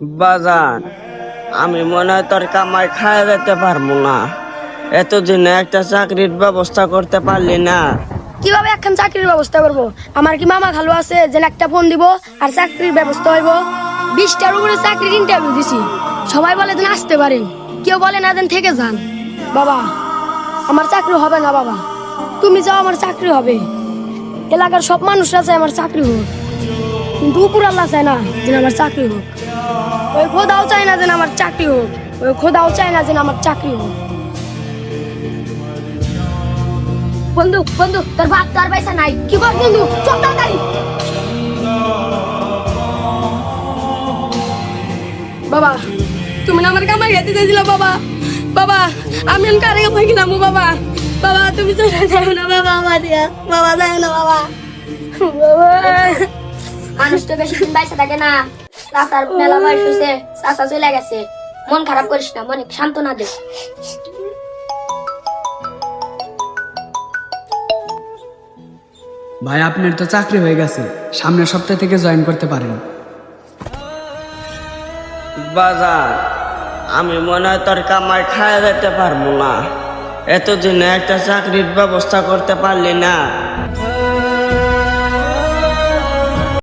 বাজান, আমি মনে হয় তোর কামাই খায় যেতে পারবো না। এতদিনে একটা চাকরির ব্যবস্থা করতে পারলি না। কিভাবে এখন চাকরির ব্যবস্থা করব? আমার কি মামা খালু আছে যে একটা ফোন দিব আর চাকরির ব্যবস্থা হইব? 20টার উপরে চাকরির ইন্টারভিউ দিছি, সবাই বলে দেন আসতে পারেন, কেউ বলে না দেন থেকে যান। বাবা, আমার চাকরি হবে না বাবা, তুমি যাও আমার চাকরি হবে। এলাকার সব মানুষরা চায় আমার চাকরি হোক, কিন্তু উপর আল্লাহ চায় না যেন আমার চাকরি হোক। ওই খোদাও চায় না যেন আমার চাকরি হোক, ওই খোদাও চায় না যেন আমার চাকরি হোক। বন্ধু বন্ধু, তোর বাপ তোর পয়সা নাই, কি কর বন্ধু, চল তাড়াতাড়ি। বাবা, তুমি না আমার কামাই খেতে চাইছিল বাবা। বাবা, আমি কারে কামাই কিনাম বাবা। বাবা তুমি চলে যাও না বাবা, আমার দিয়া বাবা, যাও না বাবা। মানুষ তো বেশি দিন বাইসা থাকে না। চাচার মেলা বয়স হয়েছে, চাচা চলে গেছে, মন খারাপ করিস না, মনে সান্ত্বনা দে। ভাই আপনার তো চাকরি হয়ে গেছে, সামনের সপ্তাহ থেকে জয়েন করতে পারেন। বাজান, আমি মনে হয় তোর কামাই খায় যেতে পারবো না। এতদিনে একটা চাকরির ব্যবস্থা করতে পারলি না।